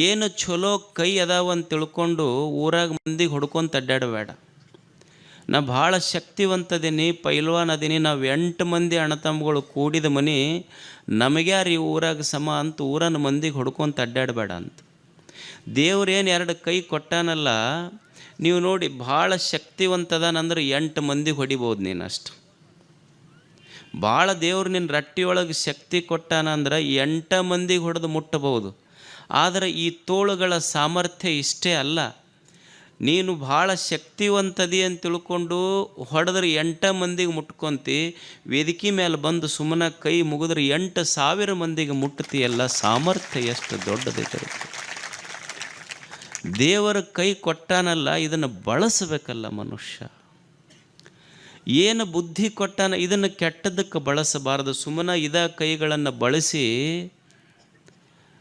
ಏನು ಚಲೋ ಕೈ ಅದಾವ ಅಂತ ತಿಳ್ಕೊಂಡು ಊರಾಗ ಮಂದಿಗೆ ಹೊಡ್ಕೊಂತ ಅಡ್ಡಾಡಬೇಡ. ನಾ ಭಾಳ ಶಕ್ತಿವಂತದೀನಿ, ಪೈಲ್ವಾನ್ ಅದೀನಿ, ನಾವು 8 ಮಂದಿ ಅಣ್ಣತಮ್ಮಗಳು ಕೂಡಿದ ಮನೆ, ನಮಗ್ಯಾರು ಈ ಊರಾಗ ಸಮ ಅಂತ ಊರನ್ನ ಮಂದಿಗೆ ಹೊಡ್ಕೊಂತ ಅಡ್ಡಾಡಬೇಡ ಅಂತ. ದೇವ್ರೇನು 2 ಕೈ ಕೊಟ್ಟಾನಲ್ಲ, ನೀವು ನೋಡಿ ಭಾಳ ಶಕ್ತಿವಂತದಾನಂದ್ರೆ 8 ಮಂದಿಗೆ ಹೊಡಿಬೋದು ನೀನು ಅಷ್ಟು. ಭಾಳ ದೇವ್ರು ನಿನ್ನ ರಟ್ಟಿಯೊಳಗೆ ಶಕ್ತಿ ಕೊಟ್ಟಾನ ಅಂದ್ರೆ 8 ಮಂದಿಗೆ ಹೊಡೆದು ಮುಟ್ಟಬಹುದು. ಆದರೆ ಈ ತೋಳುಗಳ ಸಾಮರ್ಥ್ಯ ಇಷ್ಟೇ ಅಲ್ಲ. ನೀನು ಭಾಳ ಶಕ್ತಿವಂತದಿ ಅಂತ ತಿಳ್ಕೊಂಡು ಹೊಡೆದ್ರೆ 8 ಮಂದಿಗೆ ಮುಟ್ಕೊಂತಿ, ವೇದಿಕೆ ಮೇಲೆ ಬಂದು ಸುಮ್ಮನೆ ಕೈ ಮುಗಿದ್ರೆ 8,000 ಮಂದಿಗೆ ಮುಟ್ತೀಯಲ್ಲ. ಸಾಮರ್ಥ್ಯ ಎಷ್ಟು ದೊಡ್ಡದಿದೆ. ದೇವರ ಕೈ ಕೊಟ್ಟಾನಲ್ಲ, ಇದನ್ನು ಬಳಸಬೇಕಲ್ಲ ಮನುಷ್ಯ. ಏನು ಬುದ್ಧಿ ಕೊಟ್ಟಾನ ಇದನ್ನು ಕೆಟ್ಟದಕ್ಕೆ ಬಳಸಬಾರದು. ಸುಮ್ಮನೆ ಕೈಗಳನ್ನು ಬಳಸಿ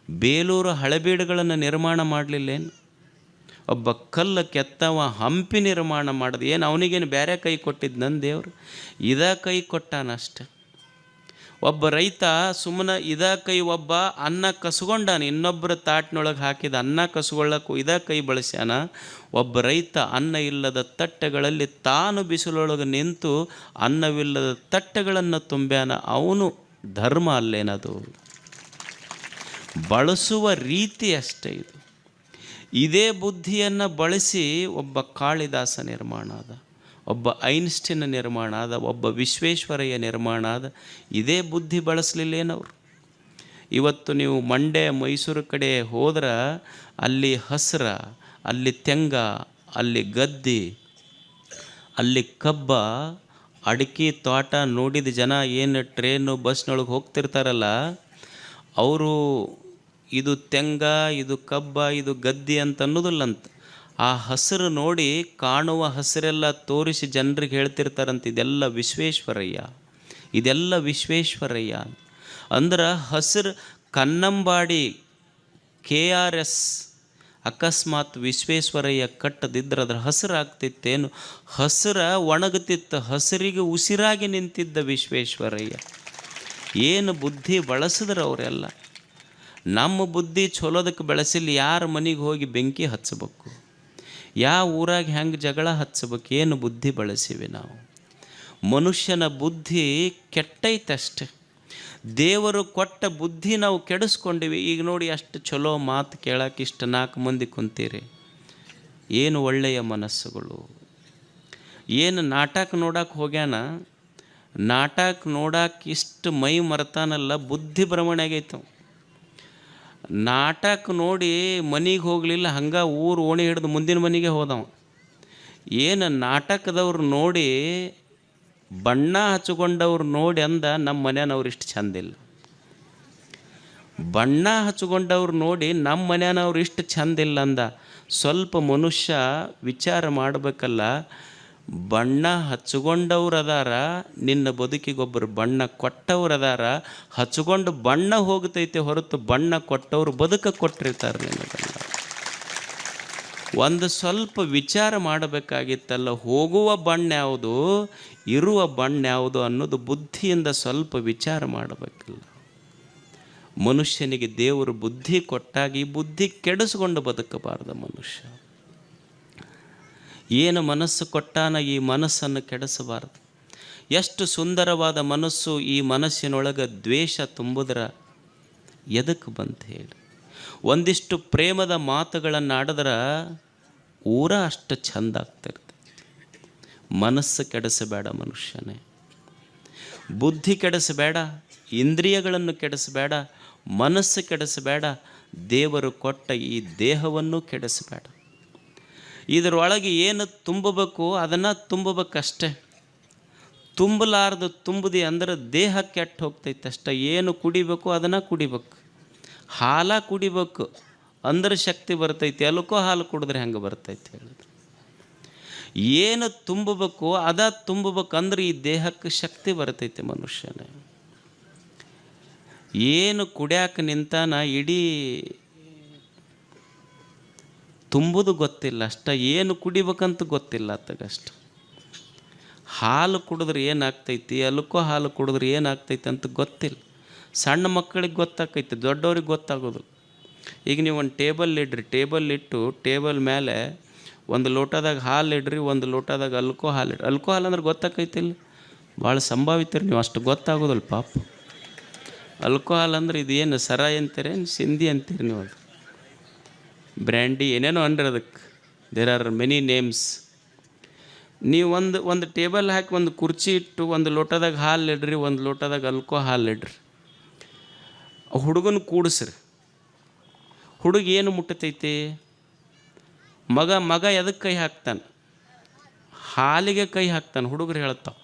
ಬೇಲೂರು ಹಳೆಬೀಡುಗಳನ್ನು ನಿರ್ಮಾಣ ಮಾಡಲಿಲ್ಲೇನು? ಒಬ್ಬ ಕಲ್ಲು ಕೆತ್ತವ ಹಂಪಿ ನಿರ್ಮಾಣ ಮಾಡಿದ. ಏನು ಅವನಿಗೇನು ಬೇರೆ ಕೈ ಕೊಟ್ಟಿದ್ದು? ನನ್ನ ದೇವರು ಕೈ ಕೊಟ್ಟಾನ ಅಷ್ಟೆ. ಒಬ್ಬ ರೈತ ಸುಮ್ಮನೆ ಕೈ ಒಬ್ಬ ಅನ್ನ ಕಸ್ಕೊಂಡಾನ, ಇನ್ನೊಬ್ಬರ ತಾಟಿನೊಳಗೆ ಹಾಕಿದ ಅನ್ನ ಕಸ್ಕೊಳ್ಳೋಕ್ಕೂ ಕೈ ಬಳಸ್ಯಾನ. ಒಬ್ಬ ರೈತ ಅನ್ನ ಇಲ್ಲದ ತಟ್ಟೆಗಳಲ್ಲಿ ತಾನು ಬಿಸಿಲೊಳಗೆ ನಿಂತು ಅನ್ನವಿಲ್ಲದ ತಟ್ಟೆಗಳನ್ನು ತುಂಬ್ಯಾನ. ಅವನು ಧರ್ಮ ಅಲ್ಲೇನದು? ಬಳಸುವ ರೀತಿ ಅಷ್ಟೇ ಇದು. ಇದೇ ಬುದ್ಧಿಯನ್ನು ಬಳಸಿ ಒಬ್ಬ ಕಾಳಿದಾಸ ನಿರ್ಮಾಣ ಆದ, ಒಬ್ಬ ಐನ್ಸ್ಟೀನ್ ನಿರ್ಮಾಣ ಆದ, ಒಬ್ಬ ವಿಶ್ವೇಶ್ವರಯ್ಯ ನಿರ್ಮಾಣ ಆದ. ಇದೇ ಬುದ್ಧಿ ಬಳಸಲಿಲ್ಲೇನವರು? ಇವತ್ತು ನೀವು ಮಂಡ್ಯ ಮೈಸೂರು ಕಡೆ ಹೋದ್ರೆ ಅಲ್ಲಿ ಹಸಿರ, ಅಲ್ಲಿ ತೆಂಗ, ಅಲ್ಲಿ ಗದ್ದೆ, ಅಲ್ಲಿ ಕಬ್ಬ, ಅಡಿಕೆ ತೋಟ ನೋಡಿದ ಜನ ಏನು ಟ್ರೇನು ಬಸ್ನೊಳಗೆ ಹೋಗ್ತಿರ್ತಾರಲ್ಲ, ಅವರು ಇದು ತೆಂಗ, ಇದು ಕಬ್ಬ, ಇದು ಗದ್ದೆ ಅಂತ ಅನ್ನೋದಿಲ್ಲಂತ. ಆ ಹಸಿರು ನೋಡಿ ಕಾಣುವ ಹಸಿರೆಲ್ಲ ತೋರಿಸಿ ಜನರಿಗೆ ಹೇಳ್ತಿರ್ತಾರಂತ, ಇದೆಲ್ಲ ವಿಶ್ವೇಶ್ವರಯ್ಯ, ಇದೆಲ್ಲ ವಿಶ್ವೇಶ್ವರಯ್ಯ. ಅಂದ್ರೆ ಹಸಿರು ಕನ್ನಂಬಾಡಿ KRS ಅಕಸ್ಮಾತ್ ವಿಶ್ವೇಶ್ವರಯ್ಯ ಕಟ್ಟದಿದ್ರೆ ಅದ್ರ ಹಸಿರು ಆಗ್ತಿತ್ತೇನು? ಹಸಿರ ಒಣಗುತ್ತಿತ್ತು, ಹಸಿರಿಗೆ ಉಸಿರಾಗಿ ನಿಂತಿದ್ದ ವಿಶ್ವೇಶ್ವರಯ್ಯ. ಏನು ಬುದ್ಧಿ ಬಳಸಿದ್ರೆ ಅವರೆಲ್ಲ. ನಮ್ಮ ಬುದ್ಧಿ ಚಲೋದಕ್ಕೆ ಬೆಳೆಸಿಲ್ಲ. ಯಾರ ಮನೆಗೆ ಹೋಗಿ ಬೆಂಕಿ ಹಚ್ಚಬೇಕು, ಯಾವ ಊರಾಗ ಹೆಂಗೆ ಜಗಳ ಹಚ್ಚಬೇಕು, ಏನು ಬುದ್ಧಿ ಬಳಸಿವಿ ನಾವು? ಮನುಷ್ಯನ ಬುದ್ಧಿ ಕೆಟ್ಟೈತಷ್ಟೆ. ದೇವರು ಕೊಟ್ಟ ಬುದ್ಧಿ ನಾವು ಕೆಡಿಸ್ಕೊಂಡಿವಿ. ಈಗ ನೋಡಿ, ಅಷ್ಟು ಚಲೋ ಮಾತು ಕೇಳಕ್ಕೆ ಇಷ್ಟು 4 ಮಂದಿ ಕುಂತೀರಿ, ಏನು ಒಳ್ಳೆಯ ಮನಸ್ಸುಗಳು. ಏನು ನಾಟಕ ನೋಡಕ್ಕೆ ಹೋಗ್ಯಾನ, ನಾಟಕ ನೋಡಕ್ಕೆ ಇಷ್ಟು ಮೈ ಮರ್ತಾನಲ್ಲ, ಬುದ್ಧಿ ಭ್ರಮಣೆ ಆಗೈತವ. ನಾಟಕ ನೋಡಿ ಮನೆಗೆ ಹೋಗಲಿಲ್ಲ, ಹಂಗೆ ಊರು ಓಣಿ ಹಿಡಿದು ಮುಂದಿನ ಮನೆಗೆ ಹೋದವ. ಏನು ನಾಟಕದವ್ರು ನೋಡಿ, ಬಣ್ಣ ಹಚ್ಕೊಂಡವ್ರು ನೋಡಿ ಅಂದ, ನಮ್ಮ ಮನೆಯವ್ರು ಇಷ್ಟು ಚಂದಿಲ್ಲ. ಬಣ್ಣ ಹಚ್ಕೊಂಡವ್ರು ನೋಡಿ ನಮ್ಮ ಮನೆಯವ್ರು ಇಷ್ಟು ಚಂದಿಲ್ಲ ಅಂದ. ಸ್ವಲ್ಪ ಮನುಷ್ಯ ವಿಚಾರ ಮಾಡಬೇಕಲ್ಲ. ಬಣ್ಣ ಹಚ್ಕೊಂಡವ್ರು ಅದಾರ, ನಿನ್ನ ಬದುಕಿಗೊಬ್ಬರು ಬಣ್ಣ ಕೊಟ್ಟವ್ರು ಅದಾರ. ಹಚ್ಕೊಂಡು ಬಣ್ಣ ಹೋಗ್ತೈತೆ ಹೊರತು ಬಣ್ಣ ಕೊಟ್ಟವ್ರು ಬದುಕ ಕೊಟ್ಟಿರ್ತಾರೆ ನಿನ್ನದಲ್ಲ. ಒಂದು ಸ್ವಲ್ಪ ವಿಚಾರ ಮಾಡಬೇಕಾಗಿತ್ತಲ್ಲ. ಹೋಗುವ ಬಣ್ಣ ಯಾವುದು, ಇರುವ ಬಣ್ಣ ಯಾವುದು ಅನ್ನೋದು ಬುದ್ಧಿಯಿಂದ ಸ್ವಲ್ಪ ವಿಚಾರ ಮಾಡಬೇಕಲ್ಲ. ಮನುಷ್ಯನಿಗೆ ದೇವರು ಬುದ್ಧಿ ಕೊಟ್ಟಾಗ ಈ ಬುದ್ಧಿ ಕೆಡಿಸ್ಕೊಂಡು ಬದುಕಬಾರ್ದು ಮನುಷ್ಯ. ಏನು ಮನಸ್ಸು ಕೊಟ್ಟಾನ, ಈ ಮನಸ್ಸನ್ನು ಕೆಡಿಸಬಾರ್ದು. ಎಷ್ಟು ಸುಂದರವಾದ ಮನಸ್ಸು, ಈ ಮನಸ್ಸಿನೊಳಗೆ ದ್ವೇಷ ತುಂಬಿದ್ರೆ ಎದಕ್ಕೆ ಬಂತ ಹೇಳಿ? ಒಂದಿಷ್ಟು ಪ್ರೇಮದ ಮಾತುಗಳನ್ನು ಆಡಿದ್ರೆ ಊರ ಅಷ್ಟು ಚಂದ ಆಗ್ತಿರ್ತದೆ. ಮನಸ್ಸು ಕೆಡಿಸಬೇಡ ಮನುಷ್ಯನೇ, ಬುದ್ಧಿ ಕೆಡಿಸಬೇಡ, ಇಂದ್ರಿಯಗಳನ್ನು ಕೆಡಿಸಬೇಡ, ಮನಸ್ಸು ಕೆಡಿಸಬೇಡ, ದೇವರು ಕೊಟ್ಟ ಈ ದೇಹವನ್ನು ಕೆಡಿಸಬೇಡ. ಇದರೊಳಗೆ ಏನು ತುಂಬಬೇಕು ಅದನ್ನು ತುಂಬಬೇಕಷ್ಟೆ. ತುಂಬಲಾರ್ದು ತುಂಬದಿ ಅಂದ್ರೆ ದೇಹ ಕೆಟ್ಟು ಹೋಗ್ತೈತೆ ಅಷ್ಟೆ. ಏನು ಕುಡಿಬೇಕು ಅದನ್ನು ಕುಡಿಬೇಕು. ಹಾಲ ಕುಡಿಬೇಕು ಅಂದ್ರೆ ಶಕ್ತಿ ಬರ್ತೈತಿ, ಎಲ್ಕೋ ಹಾಲು ಕುಡಿದ್ರೆ ಹೆಂಗೆ ಬರ್ತೈತಿ ಹೇಳಿದ್ರು? ಏನು ತುಂಬಬೇಕು ಅದ ತುಂಬಬೇಕಂದ್ರೆ ಈ ದೇಹಕ್ಕೆ ಶಕ್ತಿ ಬರ್ತೈತಿ ಮನುಷ್ಯನೇ. ಏನು ಕುಡಿಯಾಕೆ ನಿಂತಾನ, ಇಡೀ ತುಂಬುದು ಗೊತ್ತಿಲ್ಲ ಅಷ್ಟ, ಏನು ಕುಡಿಬೇಕಂತ ಗೊತ್ತಿಲ್ಲ ಅತ್ತಗಷ್ಟು. ಹಾಲು ಕುಡಿದ್ರೆ ಏನಾಗ್ತೈತಿ, ಎಲ್ಕೋ ಹಾಲು ಕುಡಿದ್ರೆ ಏನಾಗ್ತೈತಿ ಅಂತ ಗೊತ್ತಿಲ್ಲ. ಸಣ್ಣ ಮಕ್ಕಳಿಗೆ ಗೊತ್ತಾಗ್ತೈತಿ, ದೊಡ್ಡವ್ರಿಗೆ ಗೊತ್ತಾಗೋದು. ಈಗ ನೀವು ಒಂದು ಟೇಬಲ್ ಇಡ್ರಿ, ಟೇಬಲ್ ಇಟ್ಟು ಟೇಬಲ್ ಮೇಲೆ ಒಂದು ಲೋಟದಾಗ ಹಾಲು ಇಡ್ರಿ, ಒಂದು ಲೋಟದಾಗ ಆಲ್ಕೋಹಾಲ್ ಇಡ್ರಿ. ಆಲ್ಕೋಹಾಲ್ ಅಂದ್ರೆ ಗೊತ್ತಾಕೈತಿಲ್ಲ, ಭಾಳ ಸಂಭಾವಿತೀರಿ ನೀವು, ಅಷ್ಟು ಗೊತ್ತಾಗೋದಿಲ್ಲ ಪಾಪ. ಆಲ್ಕೋಹಾಲ್ ಅಂದ್ರೆ ಇದೇನು ಸರಾಯಿ ಅಂತೀರಿ, ಸಿಂಧಿ ಅಂತೀರಿ ನೀವು, ಅದು ಬ್ರ್ಯಾಂಡಿ ಏನೇನೋ ಅನ್ರಿ ಅದಕ್ಕೆ. There are many names. ನೀವು ಒಂದು ಟೇಬಲ್ ಹಾಕಿ ಒಂದು ಕುರ್ಚಿ ಇಟ್ಟು ಒಂದು ಲೋಟದಾಗ ಹಾಲು ಇಡ್ರಿ, ಒಂದು ಲೋಟದಾಗ ಆಲ್ಕೋಹಾಲ್ ಇಡ್ರಿ, ಹುಡುಗನ ಕೂಡಿಸ್ರಿ. ಹುಡುಗ ಏನು ಮುಟ್ಟತೈತಿ? ಮಗ ಎದಕ್ಕೆ ಕೈ ಹಾಕ್ತಾನೆ? ಹಾಲಿಗೆ ಕೈ ಹಾಕ್ತಾನೆ, ಹುಡುಗರು ಹೇಳ್ತಾವೆ.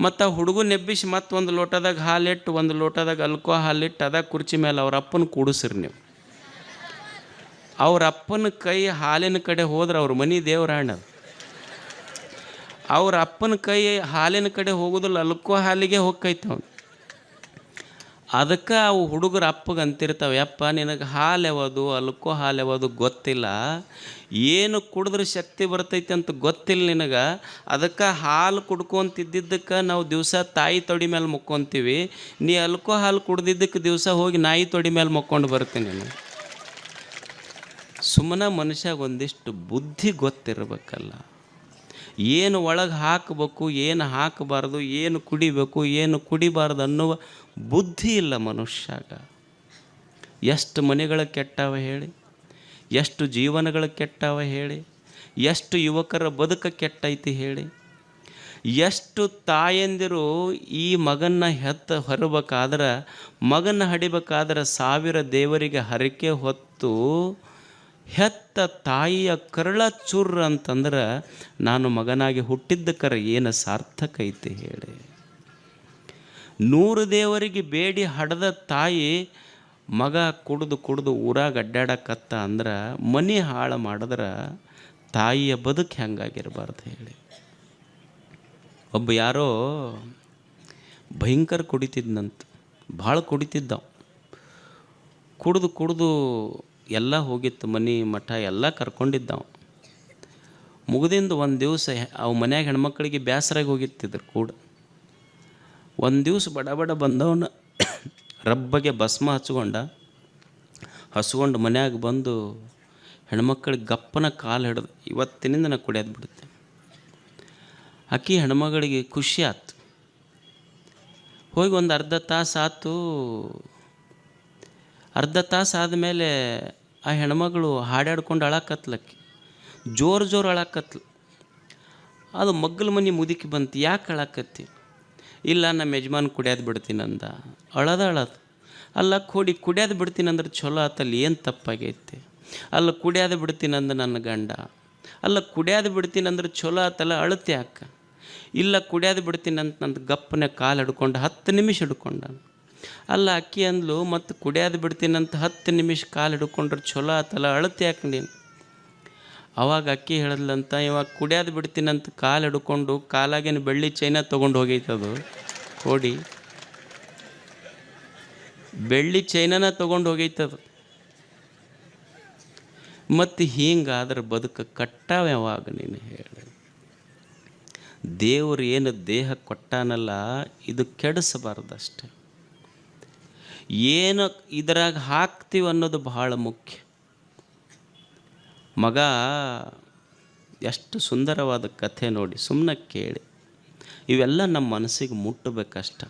ಮತ್ತು ಆ ಹುಡುಗನ ಎಬ್ಬಿಸಿ ಮತ್ತು ಒಂದು ಲೋಟದಾಗ ಹಾಲಿಟ್ಟು ಒಂದು ಲೋಟದಾಗ ಆಲ್ಕೋಹಾಲ್ ಇಟ್ಟು ಅದ ಕುರ್ಚಿ ಮೇಲೆ ಅವ್ರ ಅಪ್ಪನ ಕೂಡಿಸ್ರಿ ನೀವು. ಅವ್ರ ಅಪ್ಪನ ಕೈ ಹಾಲಿನ ಕಡೆ ಹೋದ್ರೆ ಅವ್ರ ಮನೆ ದೇವರಾಣ. ಅವ್ರ ಅಪ್ಪನ ಕೈ ಹಾಲಿನ ಕಡೆ ಹೋಗೋದಿಲ್ಲ, ಆಲ್ಕೋಹಾಲಿಗೆ ಹೋಗ್ತೈತೆ ಅವನು. ಅದಕ್ಕೆ ಅವು ಹುಡುಗರ ಅಪ್ಪಗೆ ಅಂತಿರ್ತಾವೆ, ಯಪ್ಪ ನಿನಗೆ ಹಾಲು ಯಾವುದು ಆಲ್ಕೋಹಾಲ್ ಯಾವುದು ಗೊತ್ತಿಲ್ಲ, ಏನು ಕುಡಿದ್ರೆ ಶಕ್ತಿ ಬರ್ತೈತೆ ಅಂತ ಗೊತ್ತಿಲ್ಲ ನಿನಗೆ. ಅದಕ್ಕೆ ಹಾಲು ಕುಡ್ಕೊಂತಿದ್ದಕ್ಕೆ ನಾವು ದಿವಸ ತಾಯಿ ತೊಡಿ ಮೇಲೆ ಮುಕ್ಕೊತೀವಿ, ನೀ ಆಲ್ಕೋಹಾಲ್ ಕುಡ್ದಿದ್ದಕ್ಕೆ ದಿವಸ ಹೋಗಿ ನಾಯಿ ತೊಡಿ ಮೇಲೆ ಮುಕ್ಕೊಂಡು ಬರ್ತೀನಿ ನಾನು. ಸುಮ್ಮನೆ ಮನುಷ್ಯಾಗ ಒಂದಿಷ್ಟು ಬುದ್ಧಿ ಗೊತ್ತಿರಬೇಕಲ್ಲ, ಏನು ಒಳಗೆ ಹಾಕಬೇಕು, ಏನು ಹಾಕಬಾರ್ದು, ಏನು ಕುಡಿಬೇಕು, ಏನು ಕುಡಿಬಾರ್ದು ಅನ್ನುವ ಬುದ್ಧಿ ಇಲ್ಲ ಮನುಷ್ಯಾಗ. ಎಷ್ಟು ಮನೆಗಳ ಕೆಟ್ಟಾವ ಹೇಳಿ, ಎಷ್ಟು ಜೀವನಗಳ ಕೆಟ್ಟಾವ ಹೇಳಿ, ಎಷ್ಟು ಯುವಕರ ಬದುಕ ಕೆಟ್ಟೈತಿ ಹೇಳಿ. ಎಷ್ಟು ತಾಯಂದಿರು ಈ ಮಗನ್ನ ಹೊರಬೇಕಾದ್ರೆ, ಮಗನ್ನ ಹಡಿಬೇಕಾದ್ರೆ 1000 ದೇವರಿಗೆ ಹರಕೆ ಹೊತ್ತು ಹೆತ್ತ ತಾಯಿಯ ಕರಳ ಚುರ್ರ ಅಂತಂದ್ರೆ ನಾನು ಮಗನಾಗಿ ಹುಟ್ಟಿದ್ದಕ್ಕರ ಏನು ಸಾರ್ಥಕ ಐತಿ ಹೇಳಿ. 100 ದೇವರಿಗೆ ಬೇಡಿ ಹಡೆದ ತಾಯಿ ಮಗ ಕುಡಿದು ಊರಾಗ ಅಡ್ಡಾಡಕತ್ತ ಅಂದ್ರೆ ಮನೆ ಹಾಳು ಮಾಡಿದ್ರೆ ತಾಯಿಯ ಬದುಕು ಹೆಂಗಾಗಿರಬಾರ್ದು ಹೇಳಿ. ಒಬ್ಬ ಯಾರೋ ಭಯಂಕರ ಕುಡಿತಿದ್ನಂತ, ಭಾಳ ಕುಡಿತಿದ್ದ. ಕುಡಿದು ಎಲ್ಲ ಹೋಗಿತ್ತು, ಮನೆ ಮಠ ಎಲ್ಲ ಕರ್ಕೊಂಡಿದ್ದಾವ. ಮುಗಿದಿಂದ ಒಂದು ದಿವಸ ಅವು ಮನ್ಯಾಗ ಹೆಣ್ಮಕ್ಳಿಗೆ ಬೇಸರಾಗಿ ಹೋಗಿತ್ತಿದ್ರು ಕೂಡ. ಒಂದು ದಿವಸ ಬಡ ಬಂದವನ ರಬ್ಬಗೆ ಭಸ್ಮ ಹಚ್ಕೊಂಡು ಮನ್ಯಾಗ ಬಂದು ಹೆಣ್ಮಕ್ಳಿಗೆ ಗಪ್ಪನ ಕಾಲು ಹಿಡಿದು, ಇವತ್ತಿನಿಂದ ನಾನು ಕುಡಿಯೋದು ಬಿಡುತ್ತೆ. ಆಕಿ ಹೆಣ್ಮಗಳಿಗೆ ಖುಷಿ ಆಯ್ತು. ಹೋಗಿ ಒಂದು ಅರ್ಧ ತಾಸು ಆಯ್ತು. ಅರ್ಧ ತಾಸು ಆದಮೇಲೆ ಆ ಹೆಣ್ಮಗಳು ಹಾಡಾಡ್ಕೊಂಡು ಅಳಕತ್ಲಕ್ಕಿ, ಜೋರು ಅಳಕತ್ಲು. ಅದು ಮಗ್ಗಲ ಮನೆ ಮುದುಕಿ ಬಂತು, ಯಾಕೆ ಅಳಕತ್ತಿ? ಇಲ್ಲ, ನಮ್ಮ ಯಜಮಾನ್ ಕುಡಿಯೋದು ಬಿಡ್ತೀನಿ ಅಂದ. ಅಳದು ಅಲ್ಲ, ಕುಡಿಯೋದು ಬಿಡ್ತೀನಿ ಅಂದ್ರೆ ಚಲೋ ಆತಲ್ಲಿ, ಏನು ತಪ್ಪಾಗೈತಿ? ಅಲ್ಲ, ಕುಡಿಯೋದು ಬಿಡ್ತೀನಿ ಅಂದ ನನ್ನ ಗಂಡ. ಅಲ್ಲ, ಕುಡಿಯೋದು ಬಿಡ್ತೀನಿ ಅಂದ್ರೆ ಚಲೋ ಆತಲ್ಲ, ಅಳತೆ ಯಾಕ? ಇಲ್ಲ, ಕುಡಿಯೋದು ಬಿಡ್ತೀನಿ ಅಂತ ನಂದು ಗಪ್ಪನೆ ಕಾಲು ಹಿಡ್ಕೊಂಡು 10 ನಿಮಿಷ ಹಿಡ್ಕೊಂಡ. ಅಲ್ಲ, ಅಕ್ಕಿ ಅಂದ್ಲು, ಮತ್ತು ಕುಡಿಯೋದು ಬಿಡ್ತೀನಂತ 10 ನಿಮಿಷ ಕಾಲು ಹಿಡ್ಕೊಂಡ್ರೆ ಚಲೋ ಆತಲ್ಲ, ಅಳತೆ ಯಾಕೆ ನೀನು? ಅವಾಗ ಅಕ್ಕಿ ಹೇಳಿದ್ಲಂತ, ಇವಾಗ ಕುಡಿಯೋದು ಬಿಡ್ತೀನಂತ ಕಾಲು ಹಿಡ್ಕೊಂಡು ಕಾಲಾಗೇನು ಬೆಳ್ಳಿ ಚೈನ ತೊಗೊಂಡು ಹೋಗೈತದು, ಕೋಡಿ ಬೆಳ್ಳಿ ಚೈನನ ತೊಗೊಂಡು ಹೋಗೈತದು. ಮತ್ತು ಹಿಂಗಾದ್ರೆ ಬದುಕು ಕಟ್ಟಾವ ಯಾವಾಗ ನೀನು ಹೇಳಿ? ದೇವರು ಏನು ದೇಹ ಕೊಟ್ಟಾನಲ್ಲ, ಇದು ಕೆಡಿಸಬಾರ್ದಷ್ಟೆ. ಏನು ಇದರಾಗ ಹಾಕ್ತೀವಿ ಅನ್ನೋದು ಬಹಳ ಮುಖ್ಯ. ಮಗ ಎಷ್ಟು ಸುಂದರವಾದ ಕಥೆ ನೋಡಿ, ಸುಮ್ಮನೆ ಕೇಳಿ. ಇವೆಲ್ಲ ನಮ್ಮ ಮನಸ್ಸಿಗೆ ಮುಟ್ಟಬೇಕಷ್ಟ.